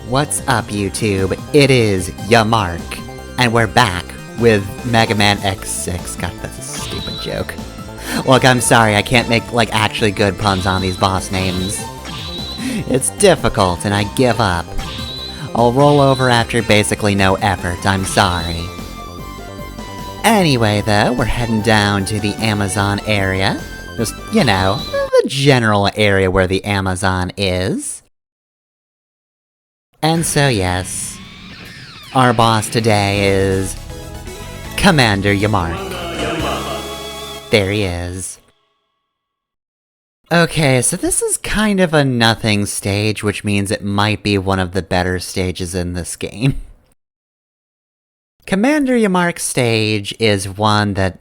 What's up, YouTube? It is Yammark, and we're back with Mega Man X6. God, that's a stupid joke. Look, I'm sorry, I can't make, actually good puns on these boss names. It's difficult, and I give up. I'll roll over after basically no effort, I'm sorry. Anyway, though, we're heading down to the Amazon area. Just, you know, the general area where the Amazon is. And so, yes, our boss today is Commander Yammark. There he is. Okay, so this is kind of a nothing stage, which means it might be one of the better stages in this game. Commander Yammark's stage is one that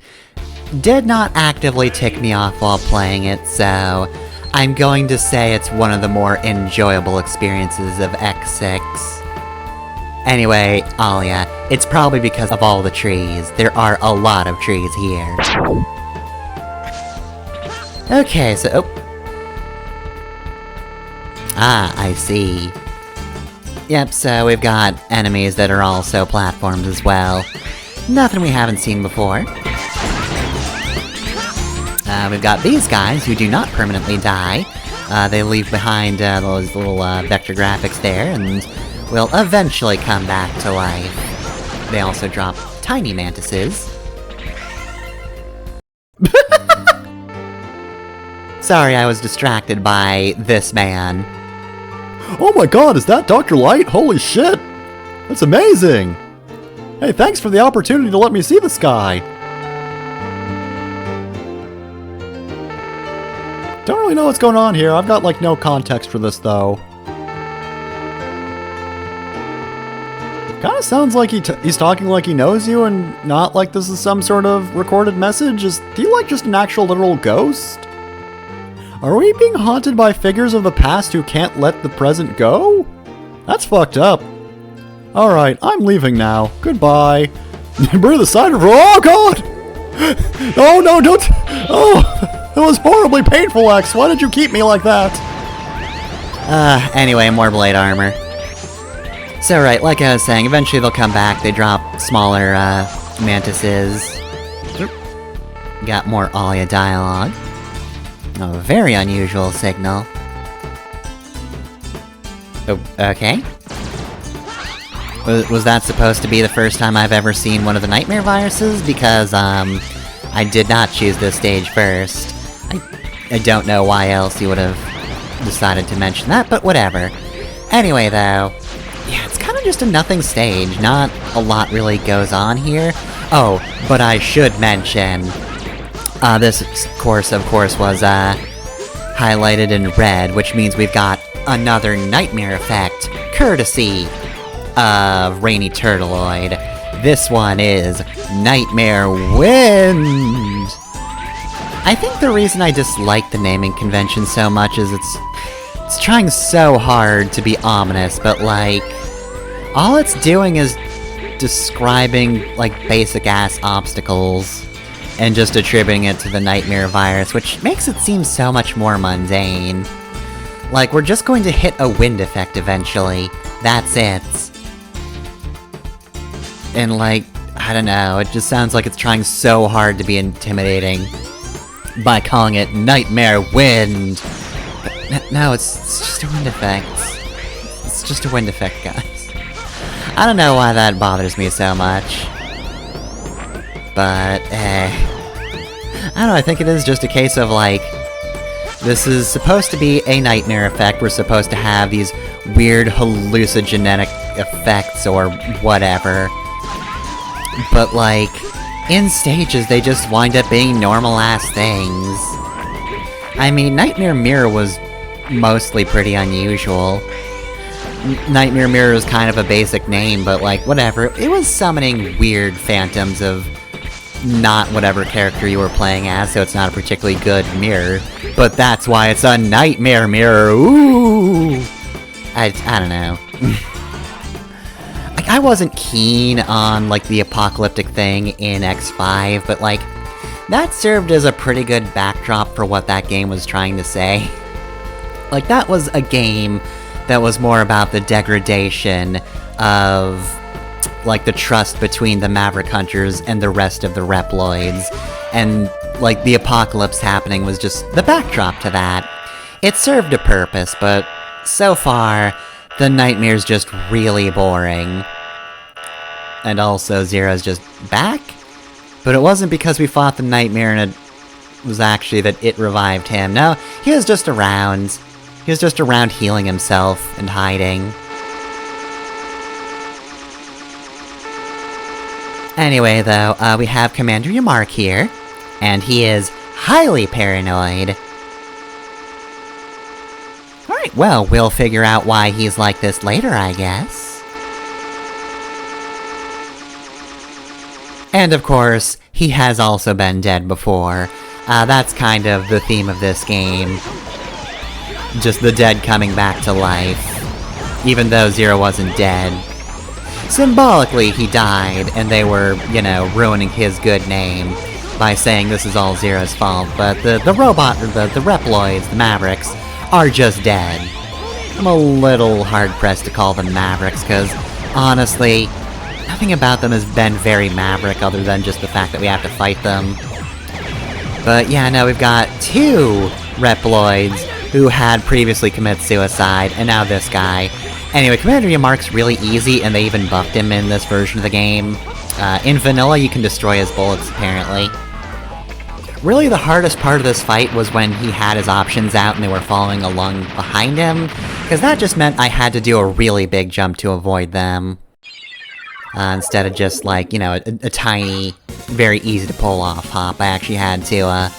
did not actively tick me off while playing it, so I'm going to say it's one of the more enjoyable experiences of X6. Anyway, Alia, it's probably because of all the trees. There are a lot of trees here. Okay, so... oh. Ah, I see. Yep, so we've got enemies that are also platforms as well. Nothing we haven't seen before. We've got these guys who do not permanently die. They leave behind those little vector graphics there, and will eventually come back to life. They also drop tiny mantises. Sorry, I was distracted by this man. Oh my god, is that Dr. Light? Holy shit! That's amazing! Hey, thanks for the opportunity to let me see this guy! Don't really know what's going on here. I've got, no context for this, though. Kinda sounds like he's talking like he knows you and not like this is some sort of recorded message. Is he, just an actual literal ghost? Are we being haunted by figures of the past who can't let the present go? That's fucked up. Alright, I'm leaving now. Goodbye. Breathe the side of... oh god! Oh no, don't... oh... it was horribly painful, X. Why did you keep me like that? Anyway, more blade armor. So right, like I was saying, eventually they'll come back. They drop smaller, mantises. Got more Alia dialogue. Oh, a very unusual signal. Oh, okay. Was that supposed to be the first time I've ever seen one of the nightmare viruses? Because, I did not choose this stage first. I don't know why else you would have decided to mention that, but whatever. Anyway, though, yeah, it's kind of just a nothing stage. Not a lot really goes on here. Oh, but I should mention, this course, of course, was, highlighted in red, which means we've got another nightmare effect, courtesy of Rainy Turtleoid. This one is Nightmare Wind! I think the reason I dislike the naming convention so much is it's trying so hard to be ominous, but all it's doing is describing, basic-ass obstacles, and just attributing it to the Nightmare virus, which makes it seem so much more mundane. We're just going to hit a wind effect eventually. That's it. And I don't know, it just sounds like it's trying so hard to be intimidating by calling it Nightmare Wind. But no, it's just a wind effect. It's just a wind effect, guys. I don't know why that bothers me so much. But, I don't know, I think it is just a case of, this is supposed to be a nightmare effect, we're supposed to have these weird hallucinogenic effects or whatever. But, in stages, they just wind up being normal-ass things. I mean, Nightmare Mirror was mostly pretty unusual. Nightmare Mirror is kind of a basic name, but, whatever. It was summoning weird phantoms of not whatever character you were playing as, so it's not a particularly good mirror. But that's why it's a Nightmare Mirror, ooh! I don't know. I wasn't keen on, the apocalyptic thing in X5, but, that served as a pretty good backdrop for what that game was trying to say. That was a game that was more about the degradation of, like, the trust between the Maverick Hunters and the rest of the Reploids, and, like, the apocalypse happening was just the backdrop to that. It served a purpose, but so far, the Nightmare's just really boring. And also, Zero's just back? But it wasn't because we fought the Nightmare and it was actually that it revived him. No, he was just around. He was just around healing himself and hiding. Anyway, though, we have Commander Yammark here, and he is highly paranoid. Alright, well, we'll figure out why he's like this later, I guess. And of course, he has also been dead before. That's kind of the theme of this game. Just the dead coming back to life. Even though Zero wasn't dead. Symbolically, he died, and they were, you know, ruining his good name by saying this is all Zero's fault, but the robot, the Reploids, the Mavericks, are just dead. I'm a little hard-pressed to call them Mavericks, because, honestly, nothing about them has been very Maverick other than just the fact that we have to fight them. But yeah, no, we've got two Reploids who had previously committed suicide, and now this guy. Anyway, Commander Yammark's really easy, and they even buffed him in this version of the game. In vanilla, you can destroy his bullets, apparently. Really, the hardest part of this fight was when he had his options out and they were following along behind him, because that just meant I had to do a really big jump to avoid them. Instead of just, like, you know, a tiny, very easy to pull off hop, I actually had to,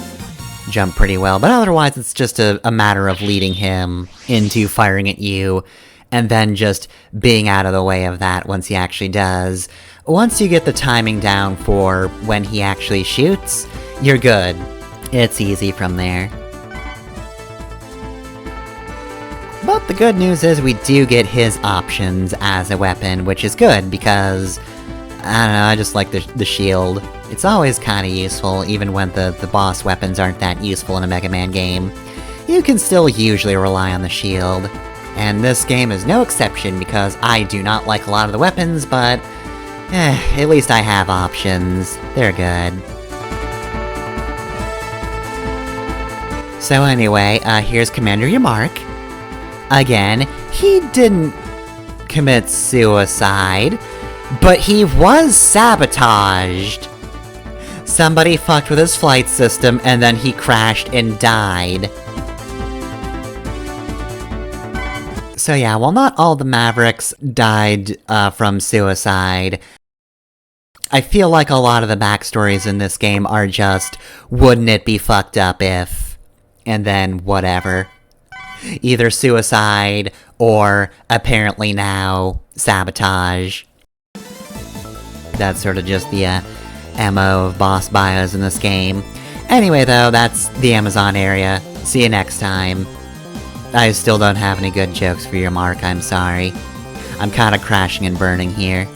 jump pretty well. But otherwise, it's just a matter of leading him into firing at you, and then just being out of the way of that once he actually does. Once you get the timing down for when he actually shoots, you're good. It's easy from there. But the good news is we do get his options as a weapon, which is good, because, I don't know, I just like the shield. It's always kinda useful, even when the boss weapons aren't that useful in a Mega Man game. You can still usually rely on the shield. And this game is no exception, because I do not like a lot of the weapons, but at least I have options. They're good. So anyway, here's Commander Yammark. Again, he didn't commit suicide, but he was sabotaged. Somebody fucked with his flight system, and then he crashed and died. So yeah, while not all the Mavericks died from suicide, I feel like a lot of the backstories in this game are just, wouldn't it be fucked up if... and then whatever. Either suicide, or apparently now, sabotage. That's sort of just the MO of boss bios in this game. Anyway though, that's the Amazon area. See you next time. I still don't have any good jokes for Yammark, I'm sorry. I'm kinda crashing and burning here.